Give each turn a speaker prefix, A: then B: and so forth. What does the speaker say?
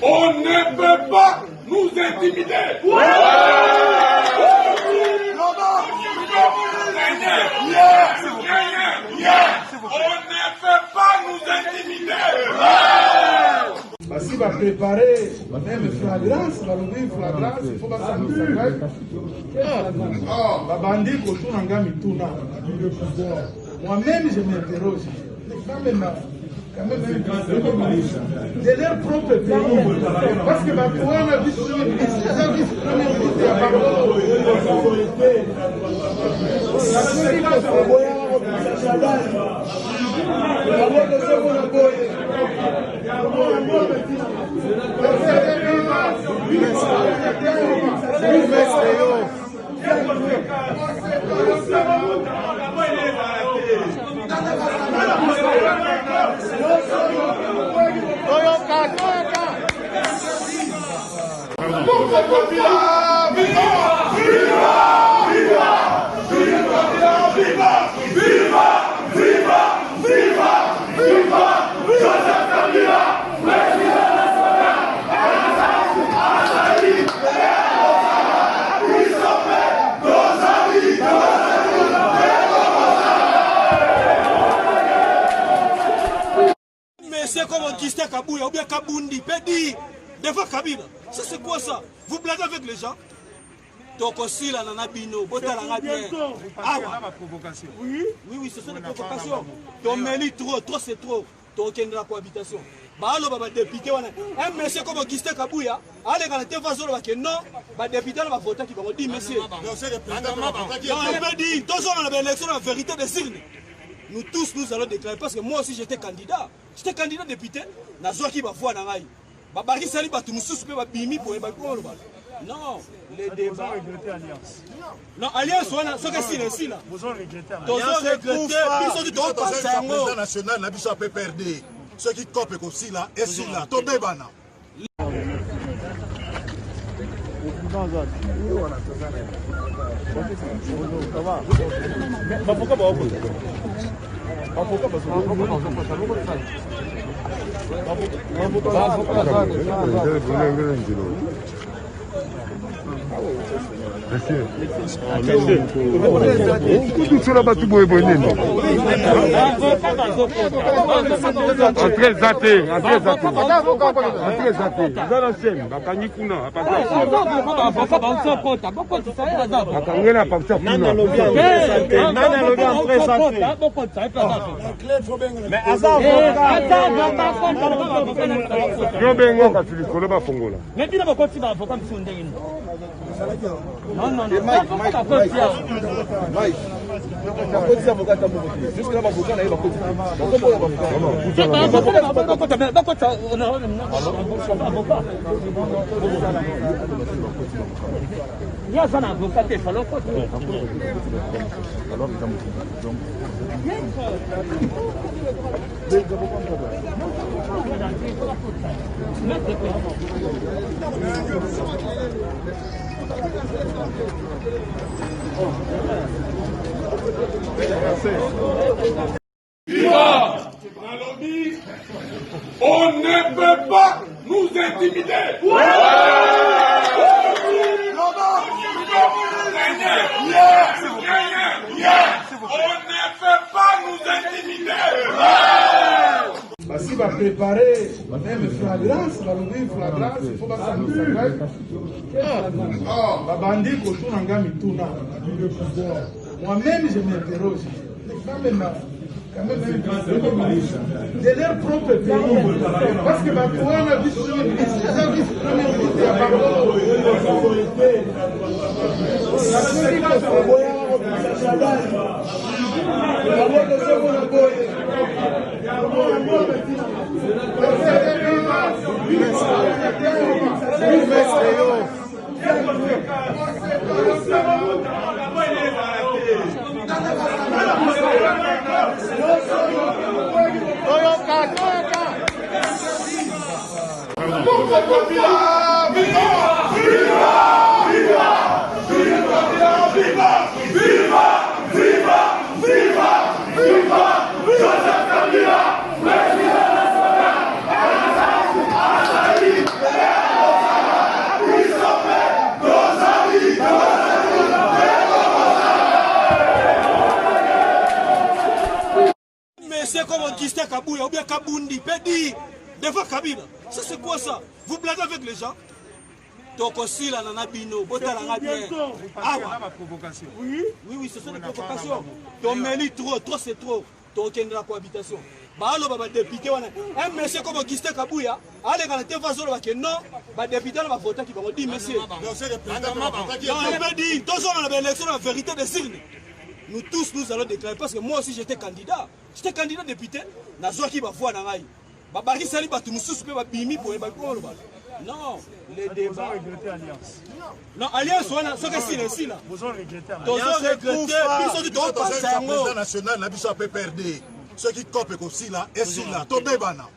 A: On ne peut pas nous intimider. On ne peut pas nous intimider.
B: Si va préparer même flagrance, il faut pas bandit moi-même je m'interroge. De leur propre pays. Parce que on a vu sur le
C: C'est comme Augustin Kabouya ou bien Kabundi, Pedi, devant Kabila. Ça c'est quoi ça? Vous blaguez avec les gens? Donc aussi là, on a bino, botala bien. Ah oui, oui, ce sont des provocations. Donc mais trop c'est trop. Donc il y a une cohabitation. Bah alors bah député on a un monsieur comme Augustin Kabouya, allez quand la façon que non, bah député on va voter qui va dire monsieur. Non c'est le président. Non, on peut dire tous on a l'élection la vérité des signes. Nous tous nous allons déclarer parce que moi aussi j'étais candidat. J'étais candidat député. Nazo qui va voir dans l'aïe. Babaki sali ba tumususu pe ba bimi pour ba ko ba. Non, les débats. Non, alliance wana ce que c'est là. Vous regrettez. Ils sont du temps pas ça. Le président national n'a pas pu perdre. Ceux qui copent aussi là et si là tomber bana.
A: On ne peut pas nous intimider. On ne peut pas nous intimider.
B: Si va préparer même flagrance, il faut pas Babandi Kotunanga Mituna. Moi-même, je m'interroge. Quand même, de leur propre pays. Parce que on a vu sur le ministre, les a vu sur le ministre,
C: c'est comme Augustin Kabouya ou bien Kabundi, Pedi, devant Kabila. Ça c'est quoi ça? Vous blaguez avec les gens? Donc aussi là, Nanabino, Botalanga bien. Ah ouais. Oui, ce sont des provocations. Ton mérite trop c'est trop. Ton kendra cohabitation. Bah alors, bah député, un monsieur comme Augustin Kabouya, allez dans la télévision, non, bah député, on va voter qui va dire monsieur. Non, on va dire, tous on a l'élection, la vérité des signes. Nous tous, nous allons déclarer, parce que moi aussi j'étais candidat. J'étais candidat député, na zwa qui va voir na ngai. Ba bari sali ba tumususu pe ba bimi pour ba ko ba. Non, les débats. Non, alliance wana soka si là. Vous en regrettez. Vous en regrettez. Biso qui doit passer
D: national na biso a peu perdre. Ceux qui copent aussi là et si là, tombez bana.